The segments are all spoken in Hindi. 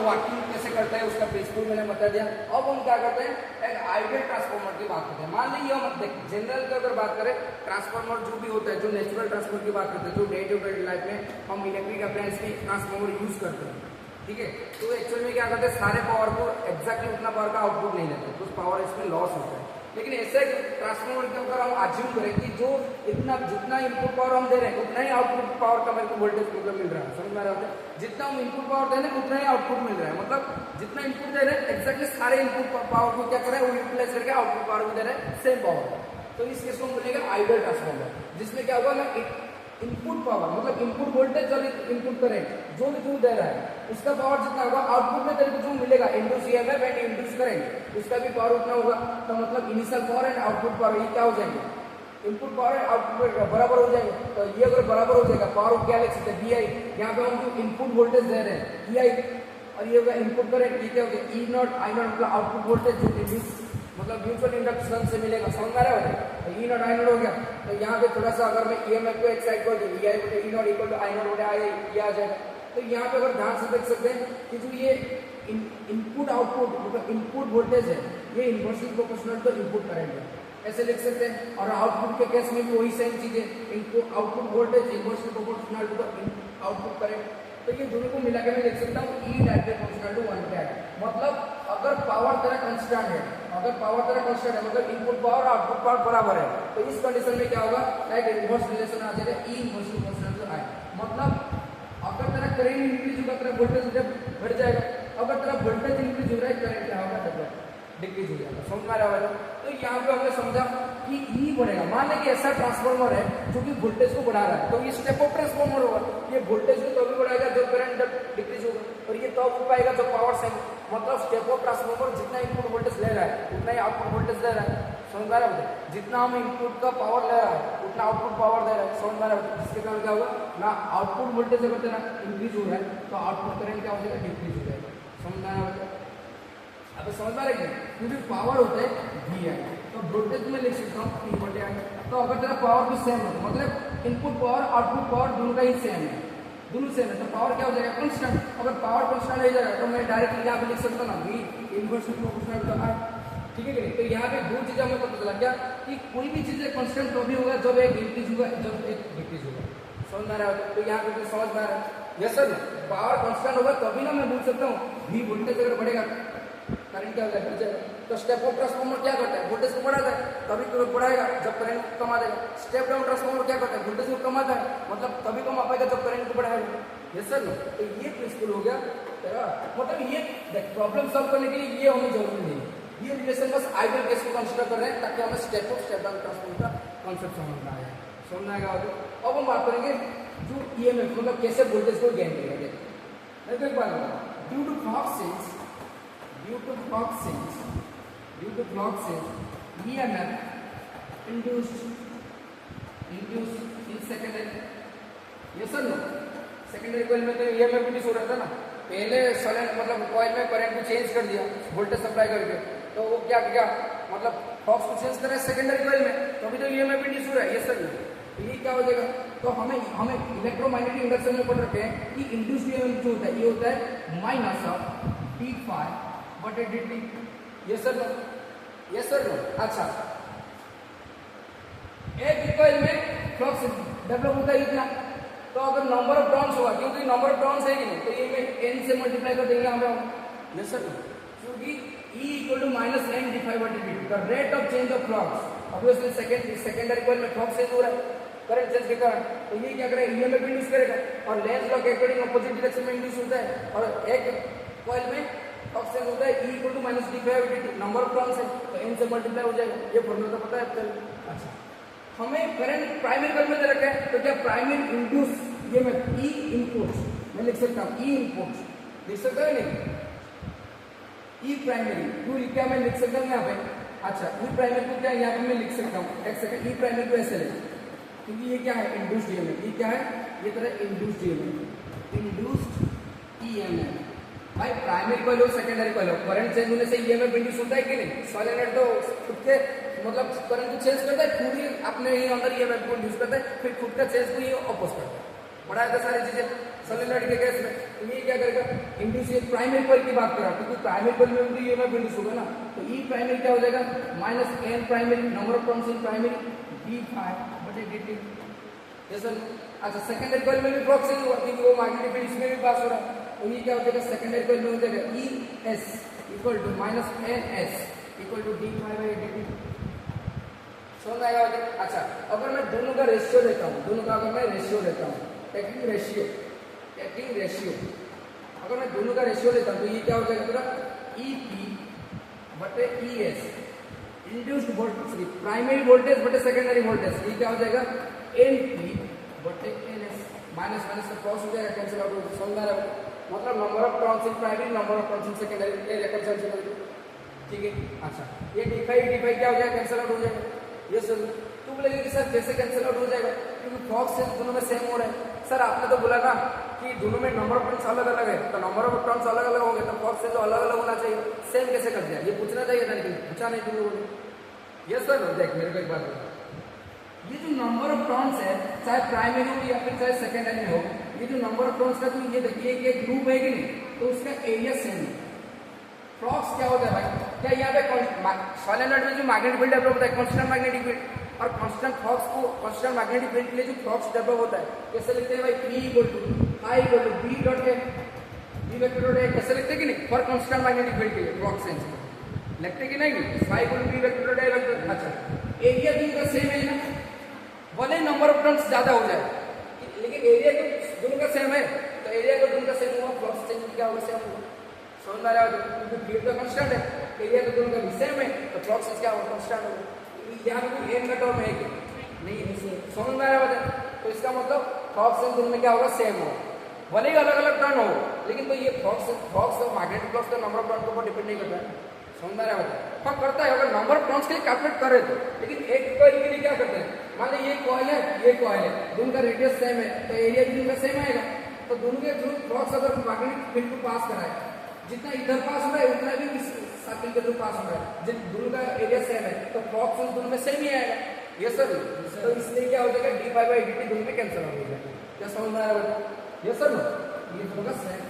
वर्किंग कैसे करता है उसका प्रिंसिपल मैंने बता दिया। अब हम क्या करते हैं, एक आइडियल ट्रांसफार्मर की बात करते हैं। मान लीजिए हम जनरल की अगर बात करें, ट्रांसफार्मर जो भी होता है, जो नेचुरल ट्रांसफार्मर की बात करते हैं, जो डे टू डे लाइफ में हम इलेक्ट्रिक अप्लायंस की ट्रांसफार्मर यूज करते हैं, ठीक है। तो एक्चुअल में क्या करते हैं, सारे पावर को एग्जैक्टली उतना पावर का आउटपुट नहीं लेते, कुछ पावर इसमें लॉस होता है। लेकिन ऐसे ट्रांसफार्मर के ऊपर हम अज्यूम करें कि जो इतना जितना इनपुट पावर हम दे रहे हैं उतना ही आउटपुट पावर का मेरे को वोल्टेज मतलब मिल रहा है, समझ में आ रहा है। जितना हम इनपुट पावर दे रहे हैं उतना ही आउटपुट मिल रहा है, मतलब जितना इनपुट दे रहे हैं एग्जैक्टली सारे इनपुट पावर को क्या कर रहे हैं, वो यूटिलाइज करके आउटपुट पावर भी दे रहे हैं सेम पावर। तो इस केस को मिलेगा आइडियल ट्रांसफार्मर, जिसमें क्या होगा ना, इनपुट पावर मतलब इनपुट वोल्टेज और इनपुट करंट जो भी दे रहा है उसका पावर जितना होगा, आउटपुट में तेरे को जो मिलेगा induce EMF and induce current, उसका भी पावर उतना होगा। तो मतलब initial power and output power ये क्या हो जाएंगे, इनपुट पावर एंड आउटपुट बराबर हो जाएंगे। तो ये अगर बराबर हो जाएगा, पावर क्या लिख सकते हैं, बीआई। यहाँ पे हम जो इनपुट वोल्टेज दे रहे हैं ईआई, और ये होगा इनपुट करंट, ये क्या हो गया, ई नॉट आई नॉट, मतलब आउटपुट वोल्टेज जो इंड्यूस मतलब म्यूचुअल इंडक्शन से मिलेगा, समझ में आ रहा है। तो ई नॉट आई नॉट हो गया। तो यहाँ पे थोड़ा सा अगर मैं ईएमएफ को एक्साइट कर दूं, E naught equal to I naught हो जाए, ये आ जाएगा। तो यहाँ पे अगर ध्यान से देख सकते हैं कि जो ये इनपुट आउटपुट मतलब इनपुट वोल्टेज है, ये inversely proportional to input current है, ऐसे लिख सकते हैं। और आउटपुट के केस में भी वही सेम चीज है, input output voltage inversely proportional to output current. तो ये दोनों को मिला के मैं लिख सकता हूँ ई डायरेक्टली प्रोपोर्शनल टू 1/। मतलब अगर पावर तेरा कांस्टेंट है, अगर पावर तेरा कांस्टेंट है मतलब इनपुट पावर और आउटपुट पावर बराबर है, तो इस कंडीशन में क्या होगा, एक इनवर्स रिलेशन आ जाएगा, ई इनवर्सली प्रोपोर्शनल टू आई। मतलब अगर तेरा करंट इंक्रीज होगा तेरा वोल्टेज बढ़ जाएगा, अगर तेरा वोल्टेज इंक्रीज हो रहा है करंट क्या होगा, डिक्रीज हो जाएगा, समझ में आ रहा है। तो यहाँ पे हमने समझा कि ई बढ़ेगा। मान लें कि ऐसा ट्रांसफार्मर है जो कि वोल्टेज को बढ़ा रहा है, तो ये स्टेप अप ट्रांसफार्मर होगा, ये वोल्टेज को तभी बढ़ाएगा जब करंट डिक्रीज होगा, और ये तब हो पाएगा जब पावर सेम, मतलब स्टेप अप ट्रांसफार्मर जितना इनपुट वोल्टेज ले रहा है उतना ही आउटपुट वोल्टेज दे रहा है, समझ में आ रहा है। जितना हम इनपुट का पावर ले रहा है उतना आउटपुट पावर दे रहा है, समझ में आ रहा है। इसके कारण क्या होगा ना, आउटपुट वोल्टेज अगर तेरा इंक्रीज हो रहा है तो आउटपुट करंट क्या हो जाएगा, डिक्रीज हो जाएगा, समझ में आ रहा है। अब समझ में आ रहा है क्योंकि पावर होता है वी आई, तो वोल्टेज में लिख सकता हूँ पी बटे आई। तो अगर तेरा पावर भी सेम है मतलब इनपुट पावर आउटपुट पावर दोनों का ही सेम है, दोनों सेम है, तो पावर क्या हो जाएगा, कांस्टेंट। अगर पावर कांस्टेंट हो जाएगा तो मैं डायरेक्टली यहाँ पे लिख सकता हूँ ना, वी इनवर्सली प्रोपोर्शनल टू आई, ठीक है कि नहीं। तो यहाँ पे दो चीजें हमें पता चला क्या, कि कोई भी चीज कांस्टेंट तभी होगा जब एक इंक्रीज होगा जब एक डिक्रीज होगा, समझ में आ रहा है। तो यहाँ पे समझ में आ रहा है, यस सर, पावर कांस्टेंट होगा तभी ना मैं बोल सकता हूँ वी वोल्टेज अगर बढ़ेगा करंट क्या हो जाएगा। तो स्टेप अप ट्रांसफार्मर क्या करता है, वोल्टेज को बढ़ाता है, तभी तो बढ़ाएगा जब करंट कमा देगा। स्टेप डाउन ट्रांसफार्मर क्या करता है, वोल्टेज को कमाता है, मतलब तभी कमा पाएगा जब करंट को बढ़ाएगा। Yes sir. तो ये प्रिंसिपल हो गया तेरा, मतलब ये प्रॉब्लम सॉल्व करने के लिए ये हमें जरूरी नहीं है, ये रिलेशन बस आइडियल केस को कंसीडर कर रहे हैं ताकि हमें step up step down transformer का कॉन्सेप्ट समझ में आए, समझ में आएगा। अब हम बात करेंगे जो ईएमएफ मतलब कैसे वोल्टेज को गेन करेगा। मैं तो एक बात बताऊँ, due to clock sense EMF induced in secondary, ये सर नो सेकेंडरी कॉइल में तो EMF इंड्यूस हो रहा था ना, पहले सलेंट मतलब कॉइल में करंट को चेंज कर दिया वोल्टेज सप्लाई करके, तो वो क्या क्या मतलब फ्लक्स को चेंज कर रहा है सेकेंडरी कॉइल में, तो अभी तो EMF इंड्यूस हो रहा है। ये सर तो ये क्या हो जाएगा, तो हमें इलेक्ट्रोमैग्नेटिक इंडक्शन में पढ़ रखे हैं कि इंड्यूस्ड EMF जो होता है ये होता है माइनस ऑफ d∅ बटे dt। ये सर नो, ये सर नो। अच्छा, एक कॉइल में फ्लक्स डेवलप होता है इतना, तो अगर नंबर ऑफ टर्न्स होगा, क्योंकि नंबर ऑफ टर्न्स है कि नहीं, तो ये में n से मल्टीप्लाई कर देंगे हम। ये सर क्योंकि E equal to minus n d∅ बटे dt, the rate of change of flux, obviously secondary coil में फ्लक्स चेंज हो रहा है करंट चेंज के कारण, तो ये क्या करेगा, EMF इंड्यूस करेगा, और लेंज लॉ के अकॉर्डिंग अपोजिट डायरेक्शन में इंड्यूस होता है, और एक कॉइल में फ्लक्स चेंज होता है E equal to minus d∅ बटे dt, नंबर ऑफ टर्न्स है तो n से मल्टीप्लाई हो जाएगा, ये फॉर्मूला तो पता है आपको। अच्छा, हमें करंट प्राइमरी कॉइल में दे रखा है, तो क्या primary induce EMF E input मैं लिख सकता हूँ, E इनपुट लिख सकता है नहीं, E प्राइमरी क्यों लिख क्या मैं लिख सकता हूँ यहाँ पे। अच्छा, E प्राइमरी को क्या यहाँ पे मैं लिख सकता हूँ, एक सेकंड, E प्राइमरी को ऐसे लिख, क्योंकि ये क्या है इंड्यूस्ड EMF, ये क्या है, ये तरह इंड्यूस्ड EMF भाई प्राइमरी कॉइल हो सेकेंडरी कॉइल हो, करंट चेंज होने से EMF इंड्यूस होता है कि नहीं। सॉलिनॉइड तो खुद के मतलब करंट को चेंज करता है, खुद ही अपने ही अंदर EMF को इंड्यूस करता है, फिर खुद का चेंज को ही अपोज करता है, पढ़ा था सारी चीजें सॉलिनॉइड के केस में। तो ये क्या करेगा, इंड्यूस प्राइमरी कॉइल की बात कर रहा हूँ क्योंकि प्राइमरी कॉइल में भी ईएमएफ इंड्यूस होगा ना, तो ई प्राइमरी क्या हो जाएगा minus N primary number of turns in primary d∅dt। ये सर अच्छा सेकेंडरी कॉइल में भी फ्लक्स चेंज हुआ क्योंकि वो मैग्नेटिक फील्ड इसमें भी पास हो रहा है, तो ये क्या हो जाएगा सेकेंडरी कॉइल में हो जाएगा ES equal to minus NS equal to d∅dt। समझ आएगा? अच्छा अगर मैं दोनों का रेशियो लेता हूँ, दोनों का अगर मैं रेशियो लेता हूँ टेकिंग रेशियो अगर मैं दोनों का रेशियो लेता हूँ तो ये क्या हो जाएगा पूरा EP बटे ES induced voltage primary voltage बटे सेकेंडरी वोल्टेज, ये क्या हो जाएगा NP बटे NS माइनस माइनस का क्रॉस हो जाएगा, कैंसिल आउट हो जाएगा। समझ आ रहा है? मतलब number of turns in primary number of turns in secondary ये कैंसिल करेंगे, ठीक है। अच्छा ये d∅ क्या हो जाएगा कैंसिल आउट हो जाएगा। ये सर तुम बोलेंगे कि सर कैसे कैंसिल आउट हो जाएगा क्योंकि फ्लक्स सेंस दोनों में सेम हो रहा है। सर आपने तो बोला ना कि दोनों में नंबर ऑफ टर्न्स अलग अलग है, तो नंबर ऑफ टर्न्स अलग अलग होंगे तो फ्लक्स सेंस तो अलग अलग होना चाहिए, सेम कैसे कर दिया ये पूछना चाहिए था लेकिन पूछा नहीं तुम लोगों ने। ये सर देख मेरे को एक बात बता, ये जो नंबर ऑफ टर्न्स है चाहे प्राइमरी हो या फिर चाहे सेकेंडरी हो, ये जो नंबर ऑफ टर्न्स का तो ये देखिए कि एक लूप है कि नहीं, तो उसका एरिया सेम है। फ्लक्स क्या होता है भाई, क्या यहाँ पे सोलेनॉइड में जो मैग्नेटिक फील्ड डेवलप होता है कांस्टेंट मैग्नेटिक फील्ड, और कांस्टेंट फ्लक्स को कांस्टेंट मैग्नेटिक फील्ड के लिए जो फ्लक्स डेवलप होता है कैसे लिखते हैं भाई, E equal to I equal to B dot A, B vector dot A कैसे लिखते हैं कि नहीं, फॉर कांस्टेंट मैग्नेटिक फील्ड के लिए फ्लक्स सेंस लिखते कि नहीं, phi equal to B vector dot A vector. अच्छा एरिया दोनों का सेम है ना, भले नंबर ऑफ टर्न्स ज्यादा हो जाए लेकिन एरिया तो दोनों का सेम है, तो एरिया तो दोनों का सेम हुआ फ्लक्स सेंस क्या होगा सेम होगा। समझ में आ रहा है? क्योंकि फील्ड तो कांस्टेंट है, एरिया तो दोनों का भी सेम है, तो फ्लक्स सेंस क्या होगा कांस्टेंट होगा। यहाँ पे कोई एन का टर्म है कि नहीं, समझ में आ रहा है? तो इसका मतलब फ्लक्स सेंस दोनों में क्या होगा सेम होगा, भले ही अलग अलग टर्न हो लेकिन तो ये फ्लक्स और मैग्नेटिक फ्लक्स का नंबर ऑफ टर्न के ऊपर डिपेंड नहीं करता है। समझ में आ रहा है? हाँ करता है अगर नंबर ऑफ टर्न्स के लिए कैलकुलेट कर रहे थे, लेकिन एक कॉइल के लिए क्या करते हैं, मान लीजिए ये कॉइल है ये कॉइल है, दोनों का रेडियस सेम है तो एरिया भी दोनों का सेम आएगा, तो दोनों के थ्रू फ्लक्स अगर मैग्नेटिक फील्ड को पास कराए जितना इधर पास हो रहा है उतना भी इस सर्किल के थ्रू पास हो रहा है, जिन दोनों का एरिया सेम है तो फ्लक्स दोनों में सेम ही आएगा। ये सर तो इसलिए क्या हो जाएगा d∅dt दोनों में कैंसिल आउट हो जाएगा। क्या समझ में आ रहा है? ये सर ये दोनों का सेम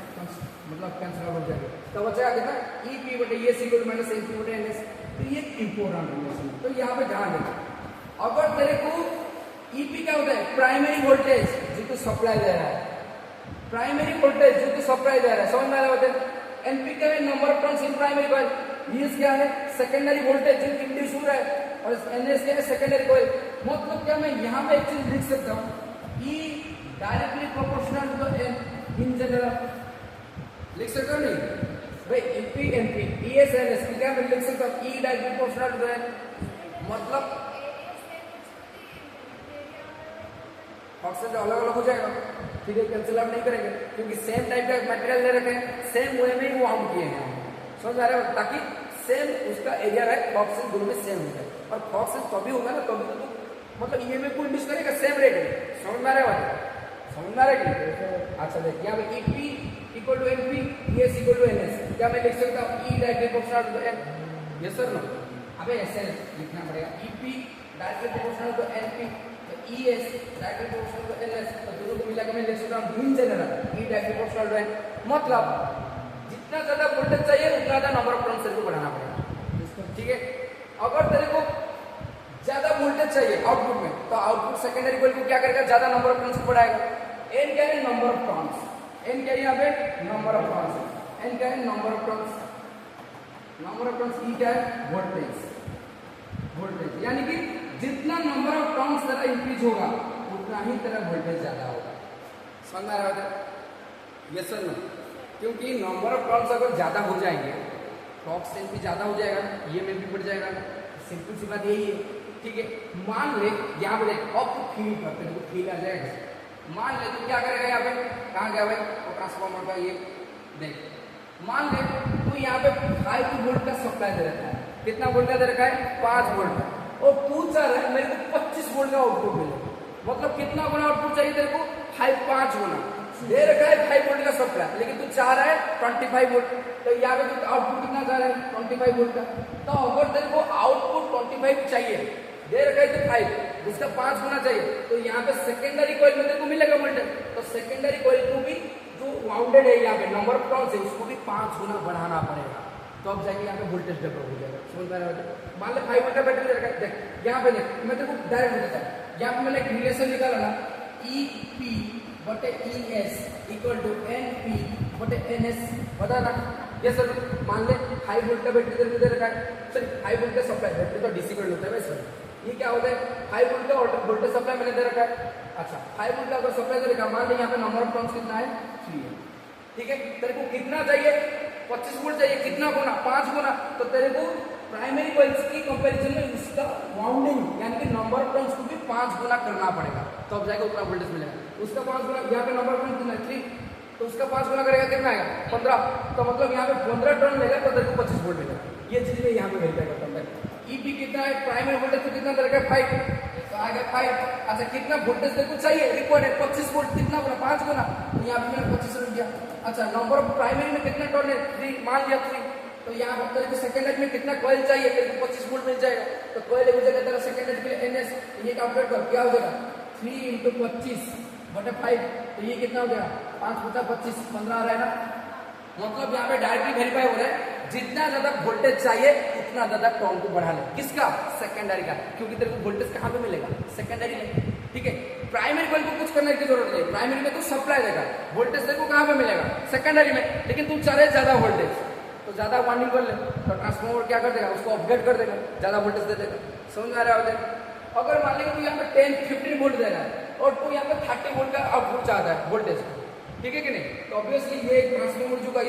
मतलब कैंसिल आउट हो जाएगा, तो बचा कितना EP बटे ES इक्वल माइनस NP बटे NS। तो ये इंपॉर्टेंट रिलेशन है, तो यहाँ पे ध्यान देना अगर तेरे को EP क्या होता है प्राइमरी वोल्टेज जो तो सप्लाई दे रहा है, प्राइमरी वोल्टेज जो तो सप्लाई दे रहा है। समझ में आ रहा है? NP क्या है number of turns in primary coil, ES क्या है सेकेंडरी वोल्टेज जो इंड्यूस हो रहा है, और NS क्या है सेकेंडरी कॉइल। मतलब क्या मैं यहाँ पे एक चीज लिख सकता हूँ E directly proportional to N in general, लिख सकता हूँ नहीं भाई EP NP ES NS क्या मैं लिख सकता हूँ E directly proportional to N, मतलब ऑक्सीजन अलग अलग हो जाएगा, ठीक है कैंसिल आउट नहीं करेंगे क्योंकि सेम टाइप का मटेरियल ले रखे हैं, सेम वे में ही वो हम किए हैं। समझ आ रहा है? ताकि सेम उसका एरिया रहे, ऑक्सीजन दोनों में सेम हो जाए, और ऑक्सीजन तभी होगा ना तभी तो मतलब ईएमएफ को इंड्यूस करेगा सेम रेट में। समझ में आ रहा है? समझ में आ रहा है? अच्छा देखिए यहाँ पे EP equal to NP ES equal to NS, क्या मैं लिख सकता हूँ E directly proportional to N। Yes sir no, अबे ऐसे लिखना पड़ेगा EP directly proportional to NP ES directly proportional to NS, तो दोनों को मिलाकर मैं लिख सकता हूँ in general E directly proportional to N। मतलब जितना ज्यादा वोल्टेज चाहिए उतना ज्यादा नंबर ऑफ टर्न्स तेरे को बढ़ाना पड़ेगा, ठीक है। अगर तेरे को ज्यादा वोल्टेज चाहिए आउटपुट में तो आउटपुट सेकेंडरी कॉइल को क्या करेगा ज्यादा नंबर ऑफ टर्न्स को बढ़ाएगा। N क्या है नंबर ऑफ टर्न्स, N क्या है यहाँ पे नंबर ऑफ टर्न्स, N क्या है number of turns, number of turns E क्या है वोल्टेज, वोल्टेज यानी कि जितना नंबर ऑफ टर्न्स तेरा इंक्रीज होगा उतना ही तेरा वोल्टेज ज्यादा होगा। समझ आ रहा है? यस सर नो, क्योंकि नंबर ऑफ टर्न्स अगर ज्यादा हो जाएंगे फ्लक्स सेंस भी ज्यादा हो जाएगा, ईएमएफ भी बढ़ जाएगा। सिंपल सी बात यही है, ठीक है। मान ले यहाँ पे देख अब फील करते हैं, फील आ जाएगा। मान ले तू क्या करेगा यहाँ पे, कहाँ गया भाई वो ट्रांसफार्मर का, ये देख मान ले तू यहाँ पे 5 वोल्ट का सप्लाई दे रखा है, कितना वोल्ट का दे रखा है 5 वोल्ट का, और तू चाह रहा है मेरे को 25 वोल्ट का आउटपुट मिले, मतलब कितना गुना आउटपुट चाहिए तेरे को 5 गुना दे रखा है 5 वोल्ट का सप्लाई, लेकिन तू चाह रहा है 25 वोल्ट, तो यहाँ पे तू आउटपुट कितना चाह रहा है 25 वोल्ट का। तो अगर तेरे को आउटपुट 25 चाहिए, दे रखा है तो 5, उसका 5 गुना चाहिए, तो यहाँ पे सेकेंडरी कॉइल में तेरे को मिलेगा वोल्टेज, तो सेकेंडरी कॉइल को भी जो वाउंडेड है यहाँ पे नंबर ऑफ टर्न्स है उसको भी 5 गुना बढ़ाना पड़ेगा, तो अब जाके यहाँ पे वोल्टेज डेवलप हो जाएगा। समझ पा रहे हो? मान लो 5 वोल्ट का बैटरी रखा, देख यहाँ पे देख मैं तेरे को डायरेक्ट बताता हूँ, यहाँ पे मैंने एक रिलेशन निकाला ना, ई पी बटे E S equal to N P बटे एन एस, बता ना ये सर। मान ले हाई वोल्ट का बैटरी तेरे को दे रखा है, सर हाई वोल्ट का सप्लाई, बैटरी तो डीसी करंट होता है वैसे, ये क्या होता है हाई वोल्ट का वोल्टेज सप्लाई मैंने दे रखा है। अच्छा हाई वोल्ट का अगर सप्लाई दे रखा, मान ले यहाँ पे नंबर ऑफ टर्न्स कितना है 3 है, ठीक है। तेरे को कितना चाहिए 25 वोल्ट चाहिए, कितना गुना 5 गुना, तो तेरे को प्राइमरी कॉइल्स की कंपैरिजन में इसका वाउंडिंग यानी कि नंबर ऑफ टर्न्स को भी 5 गुना करना पड़ेगा, तो अब जाएगा उतना वोल्टेज मिलेगा। उसका 5 गुना, यहाँ पे नंबर ऑफ टर्न कितना है 3, तो उसका 5 गुना करेगा कितना आएगा 15, तो मतलब यहाँ पे 15 टर्न लेगा तो तेरे को 25 वोल्ट मिलेगा। ये चीज में यहाँ पे वेरीफाई करता हूँ। ईपी कितना है, प्राइमरी वोल्टेज तो कितना दे रखा है 5, तो आएगा 5। अच्छा कितना वोल्टेज तेरे को चाहिए, रिक्वायर्ड है 25 वोल्ट, कितना बोला 5 गुना, तो यहाँ पे मैंने 25 रख दिया। अच्छा नंबर ऑफ प्राइमरी में कितना टर्न है 3, मान लिया 3, तो यहाँ पर तेरे को सेकेंडरी में कितना कॉइल चाहिए, तेरे को 25 वोल्ट मिल जाएगा, तो कॉइल हो जाएगा तेरा सेकेंडरी के लिए एनएस, ये कैलकुलेट कर क्या हो जाएगा 3 × 25 बटे 5, तो ये कितना हो जाएगा 5 × 25 15 आ रहा है ना। मतलब यहाँ पे डायरेक्टली वेरीफाई हो रहा है जितना ज्यादा वोल्टेज चाहिए उतना ज्यादा टर्न को बढ़ा ले, किसका सेकेंडरी का, क्योंकि तेरे को वोल्टेज कहाँ पे मिलेगा सेकेंडरी में, ठीक है। प्राइमरी कॉइल को कुछ करने की जरूरत नहीं, प्राइमरी में तो सप्लाई देगा, वोल्टेज तेरे को कहाँ पे मिलेगा सेकेंडरी में, लेकिन तू चाह रहे ज्यादा वोल्टेज तो ज्यादा वाइंडिंग कर ले, तो ट्रांसफार्मर क्या कर देगा उसको अपग्रेड कर देगा, ज्यादा वोल्टेज दे देगा। समझ आ रहा है? अगर मान लीजिए तू यहाँ पे 10-15 वोल्ट दे रहा है और तू यहाँ पे 30 वोल्ट का आउटपुट चाहता है वोल्टेज, ठीक है कि नहीं, तो ऑब्वियसली ये ट्रांसफार्मर जो का